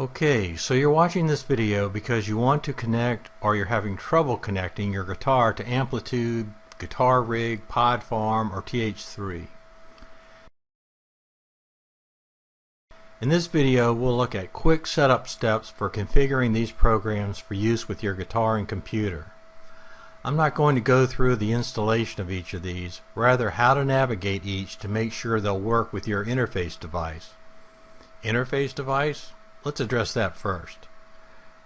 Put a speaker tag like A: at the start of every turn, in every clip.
A: Okay, so you're watching this video because you want to connect or you're having trouble connecting your guitar to amplitube, guitar rig, pod farm, or th3. In this video we'll look at quick setup steps for configuring these programs for use with your guitar and computer. I'm not going to go through the installation of each of these, rather how to navigate each to make sure they'll work with your interface device. Interface device? Let's address that first.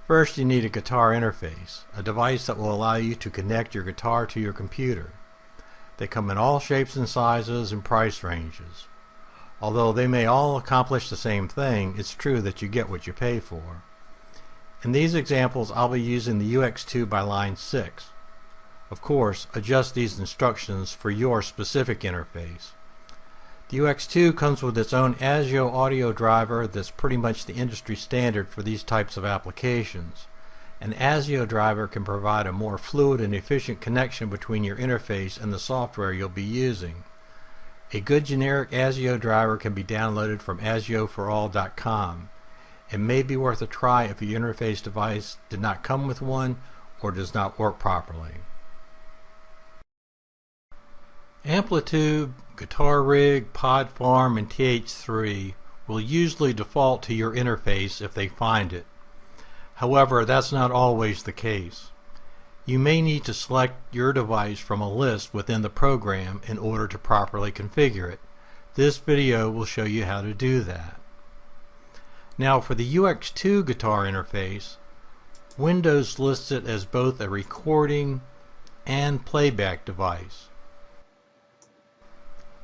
A: First, you need a guitar interface, a device that will allow you to connect your guitar to your computer. They come in all shapes and sizes and price ranges. Although they may all accomplish the same thing, it's true that you get what you pay for. In these examples, I'll be using the UX2 by line 6. Of course, adjust these instructions for your specific interface. The UX2 comes with its own ASIO audio driver that's pretty much the industry standard for these types of applications. An ASIO driver can provide a more fluid and efficient connection between your interface and the software you'll be using. A good generic ASIO driver can be downloaded from asioforall.com. It may be worth a try if your interface device did not come with one or does not work properly. Amplitube, guitar rig, pod farm, and th3 will usually default to your interface if they find it. However, that's not always the case. You may need to select your device from a list within the program in order to properly configure it. This video will show you how to do that. Now for the UX2 guitar interface, Windows lists it as both a recording and playback device.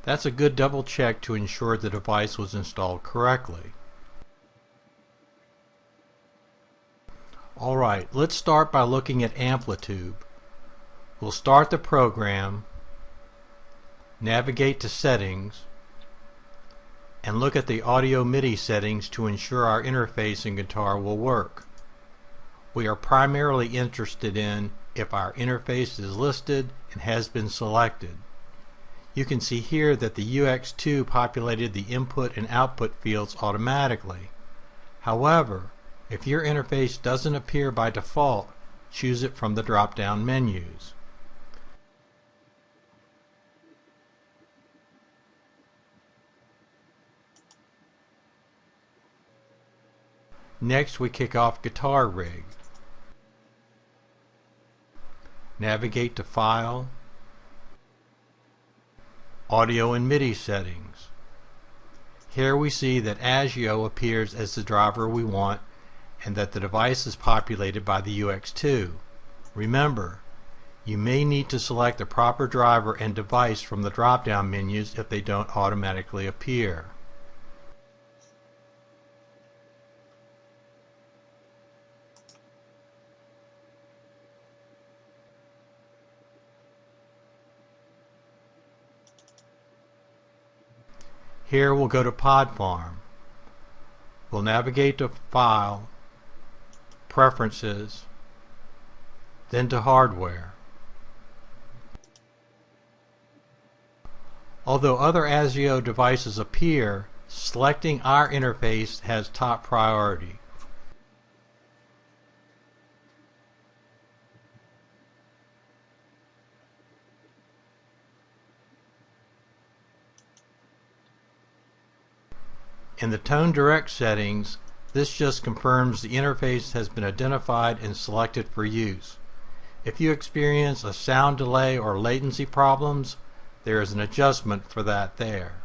A: That's a good double check to ensure the device was installed correctly. Alright, let's start by looking at amplitube. We'll start the program, navigate to settings, and look at the audio MIDI settings to ensure our interface and guitar will work. We are primarily interested in if our interface is listed and has been selected. You can see here that the UX2 populated the input and output fields automatically. However, if your interface doesn't appear by default, choose it from the drop-down menus. Next, we kick off Guitar Rig. Navigate to File, Audio and MIDI settings. Here we see that ASIO appears as the driver we want and that the device is populated by the UX2. Remember, you may need to select the proper driver and device from the drop-down menus if they don't automatically appear. Here we'll go to Pod Farm. We'll navigate to File, Preferences, then to Hardware. Although other ASIO devices appear, selecting our interface has top priority. In the Tone Direct settings, this just confirms the interface has been identified and selected for use. If you experience a sound delay or latency problems, there is an adjustment for that there.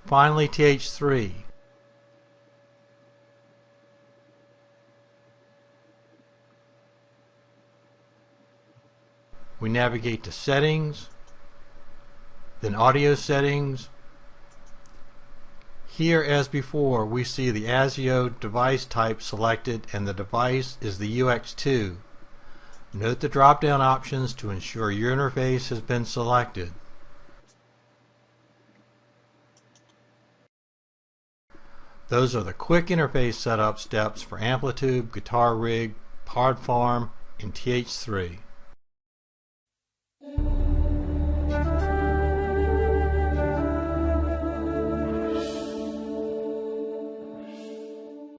A: Finally, th3. We navigate to Settings, then Audio Settings. Here, as before, we see the ASIO device type selected and the device is the UX2. Note the drop-down options to ensure your interface has been selected. Those are the quick interface setup steps for Amplitube, Guitar Rig, Pod Farm, and th3.